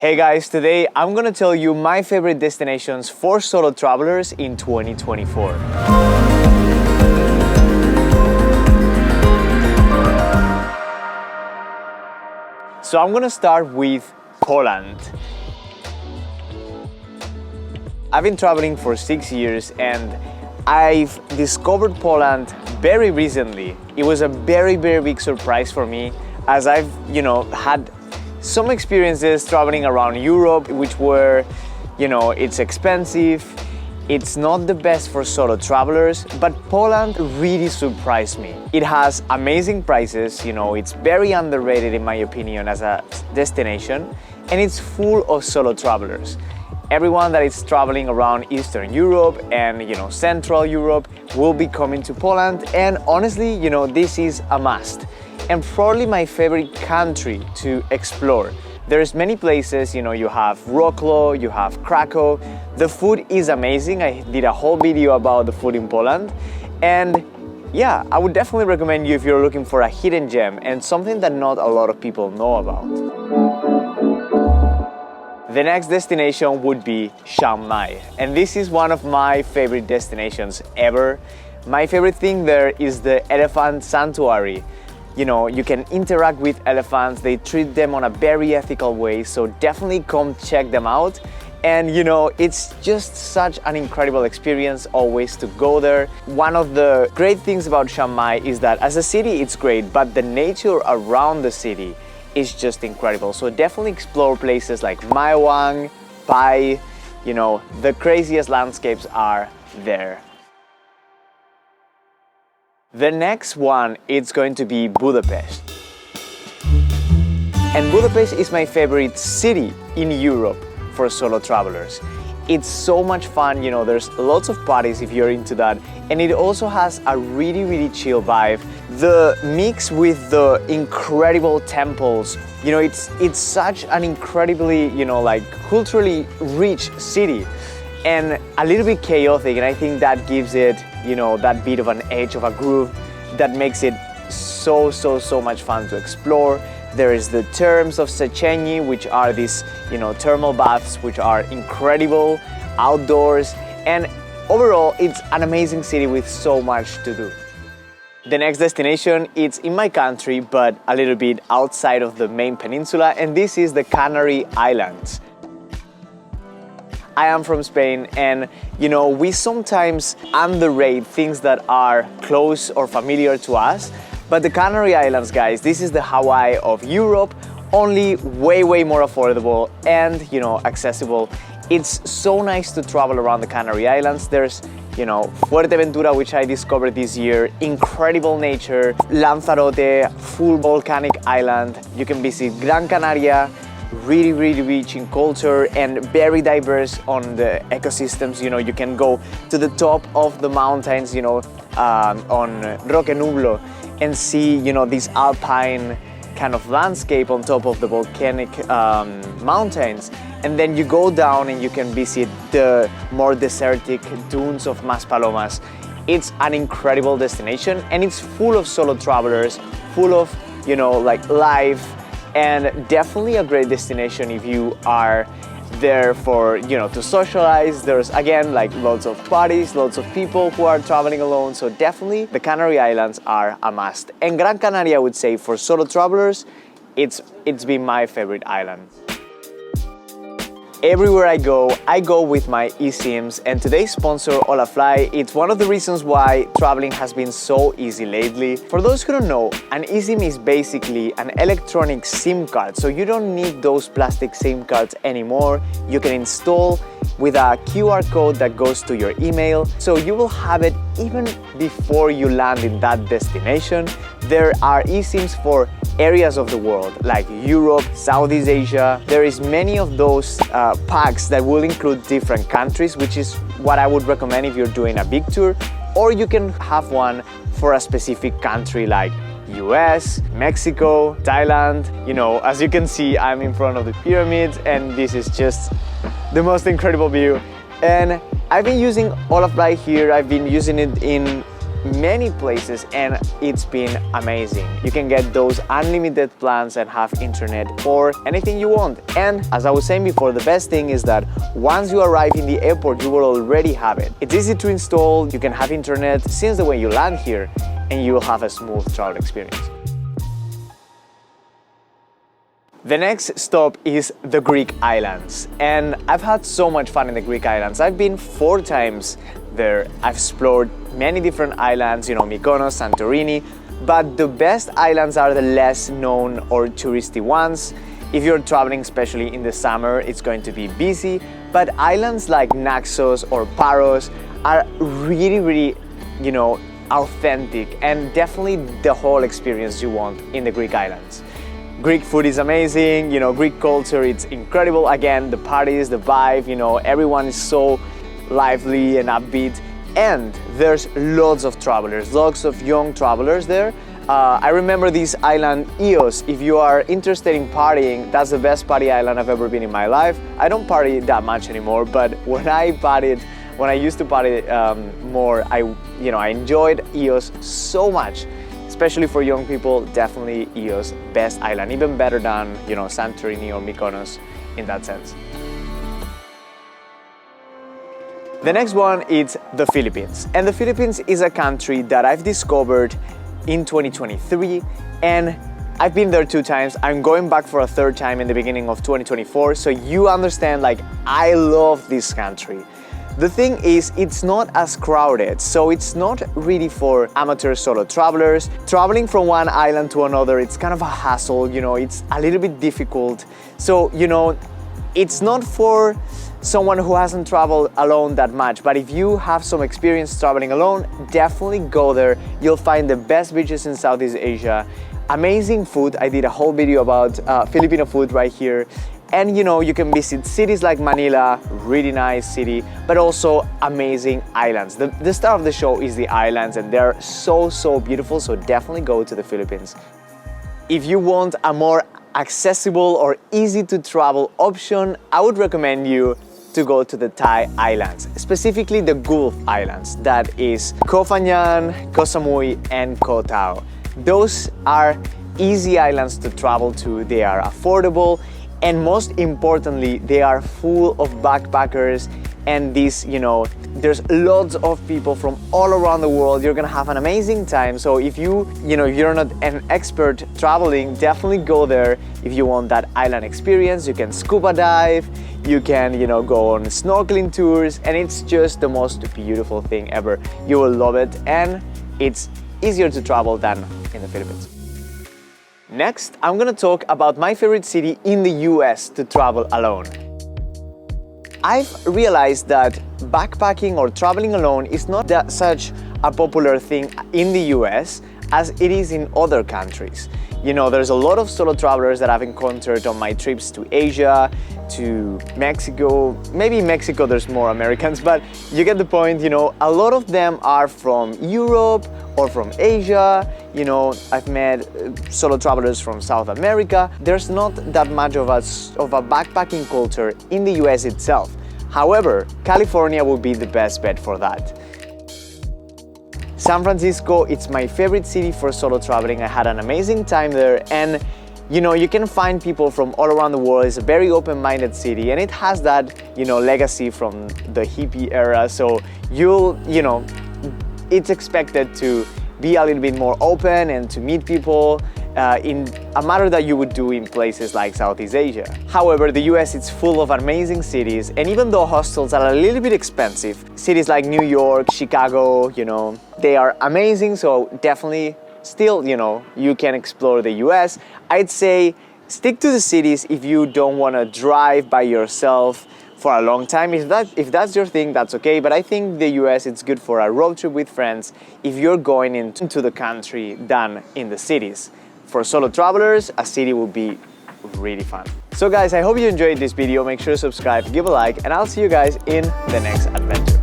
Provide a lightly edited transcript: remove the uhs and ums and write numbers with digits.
Hey guys, today I'm gonna tell you my favorite destinations for solo travelers in 2024. So I'm gonna start with Poland. I've been traveling for 6 years and I've discovered Poland very recently. It was a very big surprise for me as I've, had some experiences traveling around Europe, which were, it's expensive, it's not the best for solo travelers, but Poland really surprised me. It has amazing prices, it's very underrated in my opinion as a destination, and it's full of solo travelers. Everyone that is traveling around Eastern Europe and, Central Europe will be coming to Poland, and honestly, this is a must. And probably my favorite country to explore. There's many places, you have Wrocław, you have Krakow. The food is amazing. I did a whole video about the food in Poland. And yeah, I would definitely recommend you if you're looking for a hidden gem and something that not a lot of people know about. The next destination would be Chiang Mai. And this is one of my favorite destinations ever. My favorite thing there is the elephant sanctuary. You can interact with elephants, they treat them on a very ethical way, so definitely come check them out. And it's just such an incredible experience always to go there. One of the great things about Chiang Mai is that as a city it's great, but the nature around the city is just incredible. So definitely explore places like Mae Wang, Pai, the craziest landscapes are there. The next one, it's going to be Budapest. And Budapest is my favorite city in Europe for solo travelers. It's so much fun, there's lots of parties if you're into that, and it also has a really chill vibe. The mix with the incredible temples, it's such an incredibly, culturally rich city. And a little bit chaotic, and I think that gives it, that bit of an edge of a groove that makes it so much fun to explore. There is the terms of Széchenyi, which are these, thermal baths, which are incredible, outdoors, and overall, it's an amazing city with so much to do. The next destination, it's in my country, but a little bit outside of the main peninsula, and this is the Canary Islands. I am from Spain, and we sometimes underrate things that are close or familiar to us, but the Canary Islands, guys, this is the Hawaii of Europe, only way more affordable and accessible. It's so nice to travel around the Canary Islands. There's Fuerteventura, which I discovered this year, incredible nature, Lanzarote, full volcanic island. You can visit Gran Canaria, really rich in culture and very diverse on the ecosystems. You can go to the top of the mountains, on Roque Nublo, and see, this alpine kind of landscape on top of the volcanic mountains. And then you go down and you can visit the more desertic dunes of Maspalomas. It's an incredible destination, and it's full of solo travelers, full of, life, and definitely a great destination if you are there for, to socialize. There's again lots of parties, lots of people who are traveling alone, so definitely the Canary Islands are a must. And Gran Canaria, I would say, for solo travelers, it's been my favorite island. Everywhere I go with my eSIMs, and today's sponsor, Olafly, it's one of the reasons why traveling has been so easy lately. For those who don't know, an eSIM is basically an electronic SIM card, so you don't need those plastic SIM cards anymore. You can install with a QR code that goes to your email, so you will have it even before you land in that destination. There are eSIMs for areas of the world like Europe, Southeast Asia. There is many of those packs that will include different countries, which is what I would recommend if you're doing a big tour, or you can have one for a specific country like US, Mexico, Thailand. As you can see, I'm in front of the pyramids, and this is just the most incredible view. And I've been using Olafly here. I've been using it in many places and it's been amazing. You can get those unlimited plans and have internet for anything you want. And as I was saying before, the best thing is that once you arrive in the airport, you will already have it. It's easy to install, you can have internet since the way you land here, and you will have a smooth travel experience. The next stop is the Greek islands, and I've had so much fun in the Greek islands. I've been 4 times there. I've explored many different islands, you know, Mykonos, Santorini, but the best islands are the less known or touristy ones. If you're traveling, especially in the summer, it's going to be busy, but islands like Naxos or Paros are really, you know, authentic and definitely the whole experience you want in the Greek islands. Greek food is amazing, you know, Greek culture, it's incredible. Again, the parties, the vibe, you know, everyone is so lively and upbeat. And there's lots of travelers, lots of young travelers there. I remember this island, Ios. If you are interested in partying, that's the best party island I've ever been in my life. I don't party that much anymore, but when I used to party more, I enjoyed Ios so much. Especially for young people, definitely Ios, best island, even better than, you know, Santorini or Mykonos in that sense. The next one is the Philippines. And the Philippines is a country that I've discovered in 2023, and I've been there 2 times. I'm going back for a 3rd time in the beginning of 2024, so you understand, like, I love this country. The thing is, it's not as crowded, so it's not really for amateur solo travelers. Traveling from one island to another, it's kind of a hassle, you know, it's a little bit difficult. So, you know, it's not for someone who hasn't traveled alone that much, but if you have some experience traveling alone, definitely go there. You'll find the best beaches in Southeast Asia, amazing food. I did a whole video about Filipino food right here. And you know, you can visit cities like Manila, really nice city, but also amazing islands. The star of the show is the islands, and they're so beautiful, so definitely go to the Philippines. If you want a more accessible or easy to travel option, I would recommend you to go to the Thai islands, specifically the Gulf Islands, that is Koh Phangan, Koh Samui, and Koh Tao. Those are easy islands to travel to, they are affordable, and most importantly, they are full of backpackers and these, you know, there's lots of people from all around the world. You're gonna have an amazing time. So if you're not an expert traveling, definitely go there if you want that island experience. You can scuba dive, you can, you know, go on snorkeling tours, and it's just the most beautiful thing ever. You will love it, and it's easier to travel than in the Philippines. Next, I'm gonna talk about my favorite city in the US to travel alone. I've realized that backpacking or traveling alone is not such a popular thing in the US as it is in other countries. You know, there's a lot of solo travelers that I've encountered on my trips to Asia, to Mexico. Maybe in Mexico there's more Americans, but you get the point. You know, a lot of them are from Europe or from Asia. You know, I've met solo travelers from South America. There's not that much of a backpacking culture in the US itself. However, California would be the best bet for that. San Francisco, it's my favorite city for solo traveling. I had an amazing time there, and you know, you can find people from all around the world. It's a very open-minded city, and it has that, you know, legacy from the hippie era. So you know, it's expected to be a little bit more open and to meet people in a manner that you would do in places like Southeast Asia. However, the US is full of amazing cities, and even though hostels are a little bit expensive, cities like New York, Chicago, you know, they are amazing. So definitely still, you know, you can explore the US. I'd say stick to the cities if you don't want to drive by yourself for a long time. If that's your thing, that's okay. But I think the US, it's good for a road trip with friends if you're going into the country than in the cities. For solo travelers, a city will be really fun. So guys, I hope you enjoyed this video. Make sure to subscribe, give a like, and I'll see you guys in the next adventure.